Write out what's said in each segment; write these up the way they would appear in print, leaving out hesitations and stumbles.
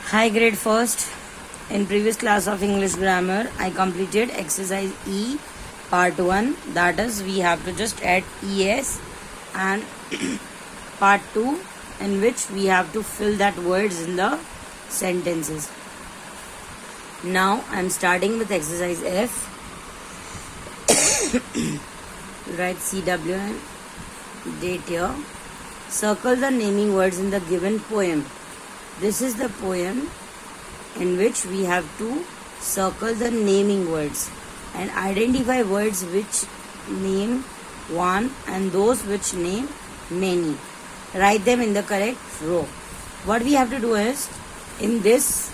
Hi, grade first. In previous class of English grammar, I completed exercise E part 1. That is, we have to just add ES, and part 2 in which we have to fill that words in the sentences. Now I am starting with exercise F. Write CW and date here. Circle the naming words in the given poem. This is the poem in which we have to circle the naming words and identify words which name one and those which name many. Write them in the correct row. What we have to do is, in this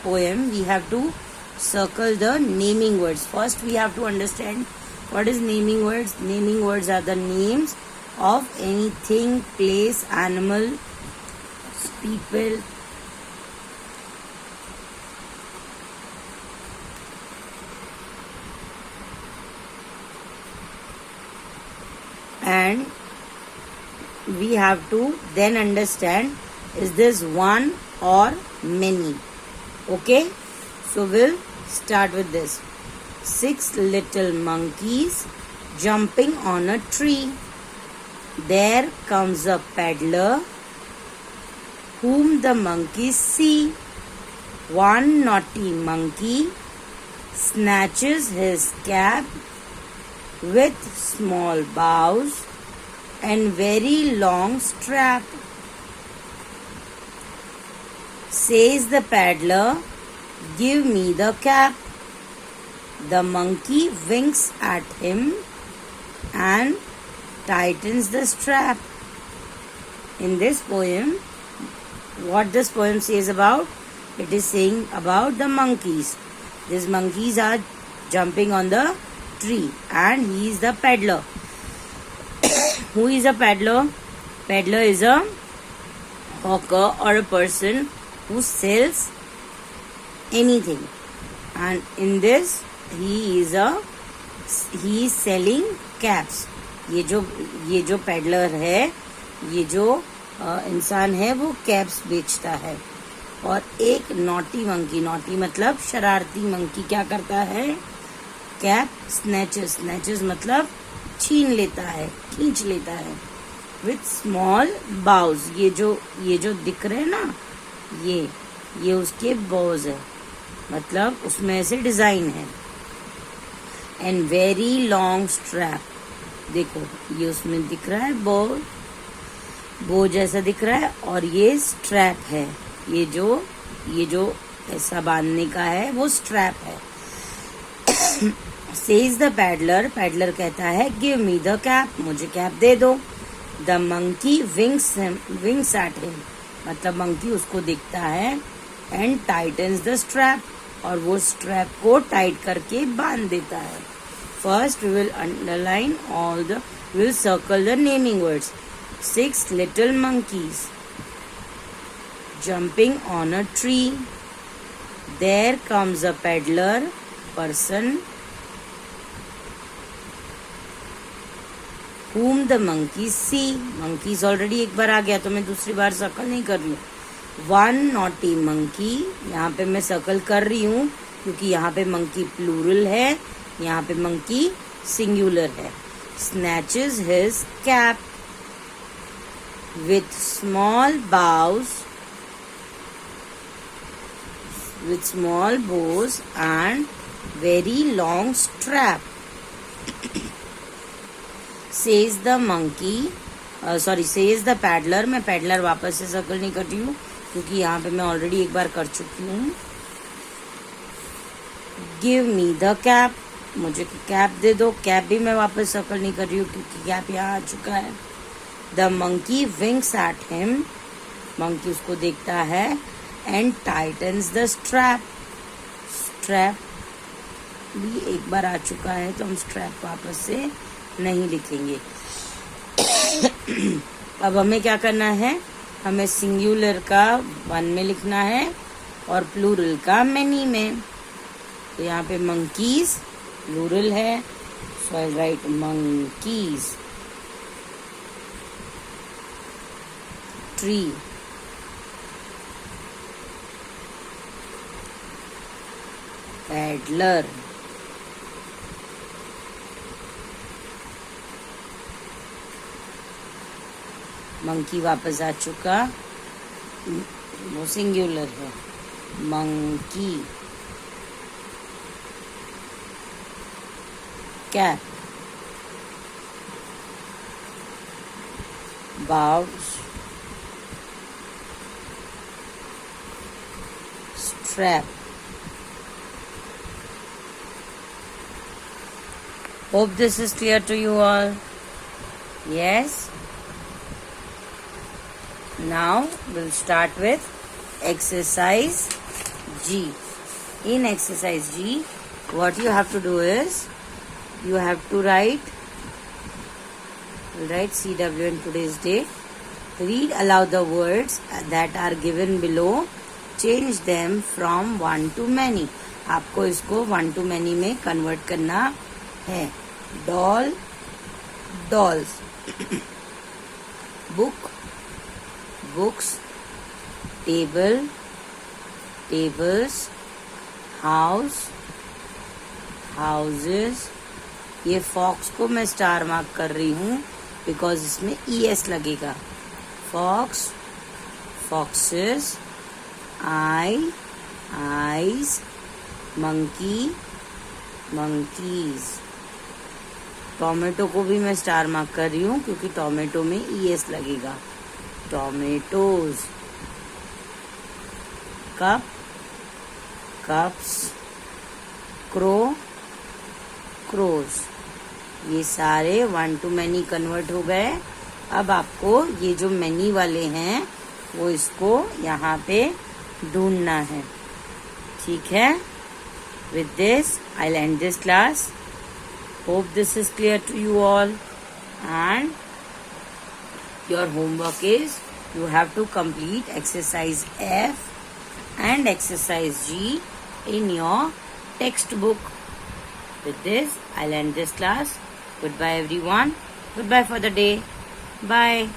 poem, we have to circle the naming words. First, we have to understand what is naming words. Naming words are the names of anything, place, animal, people, and we have to then understand, is this one or many? Okay, so we'll start with this. 6 little monkeys jumping on a tree. There comes a peddler whom the monkeys see. One naughty monkey snatches his cap with small bows and very long strap. Says the peddler, "Give me the cap." The monkey winks at him and tightens the strap. In this poem, what this poem says about? It is saying about the monkeys. These monkeys are jumping on the tree and he is the peddler. Who is a peddler? Peddler is a hawker or a person who sells anything, and in this he is selling caps. ये जो peddler है, ये जो इंसान है, वो caps बेचता है. और एक नॉटी मंकी, नॉटी मतलब शरारती मंकी, क्या करता है? कैप स्नैचेस मतलब छीन लेता है, खींच लेता है. विथ स्मॉल बाउज, ये जो दिख रहे हैं ना, ये उसके बॉज है, मतलब उसमें ऐसे डिजाइन है. एंड वेरी लॉन्ग स्ट्रैप, देखो ये उसमें दिख रहा है, बो जैसा दिख रहा है, और ये स्ट्रैप है. ये जो ऐसा बांधने का है, वो स्ट्रैप है. सेज द पैडलर, पैडलर कहता है, गिव मी द कैप, मुझे कैप दे दो. The monkey wings at him, मतलब मंकी उसको दिखता है. एंड टाइटन्स द स्ट्रैप, और वो स्ट्रैप को टाइट करके बांध देता है. First we will underline we'll circle the naming words. 6 little monkeys jumping on a tree. There comes a peddler, person whom the monkeys see. Monkeys already एक बार आ गया, तो मैं दूसरी बार सर्कल नहीं कर रही हूँ. One naughty monkey, यहाँ पे मैं सर्कल कर रही हूँ क्योंकि यहाँ पे monkey प्लूरल है, यहाँ पे monkey सिंगुलर है. Snatches his cap with small bows and very long strap. Says the peddler. मैं peddler वापस से सर्कल नहीं कर रही हूँ क्योंकि यहाँ पे मैं ऑलरेडी एक बार कर चुकी हूँ. Give me the cap, मुझे कैप दे दो. कैप भी मैं वापस सर्कल नहीं कर रही हूँ क्योंकि कैप यहाँ आ चुका है. The monkey wings at him, monkey उसको देखता है. And titans the strap, strap भी एक बार आ चुका है, तो हम स्ट्रैप वापस से नहीं लिखेंगे. अब हमें क्या करना है? हमें सिंगुलर का 1 में लिखना है और प्लूरल का मैनी में. तो यहाँ पे मंकीज प्लूरल है, so I write monkeys. tree. peddler. monkey वापस आ चुका, वो सिंगुलर है, monkey. cat, bows, strap. Hope this is clear to you all. Yes. Now we'll start with exercise G. In exercise G, what you have to do is, you have to write CW in today's date. Read aloud the words that are given below. Change them from one to many. आपको इसको one to many में convert करना है. Doll, dolls. Book, books. Table, tables. House, houses. ये fox को मैं star mark कर रही हूँ बिकॉज इसमें ES लगेगा. Fox, foxes. Eye, eyes. Monkey, monkeys. Tomato को भी मैं स्टार मार्क कर रही हूँ क्योंकि टोमेटो में ES लगेगा. Tomatoes. Cup, cups. Crow, crows. ये सारे वन टू मैनी कन्वर्ट हो गए. अब आपको ये जो मैनी वाले हैं वो इसको यहाँ पे ढूंढना है. ठीक है. With this, I'll end this class. Hope this is clear to you all. And your homework is, you have to complete exercise F and exercise G in your textbook. With this, I'll end this class. Goodbye everyone. Goodbye for the day. Bye.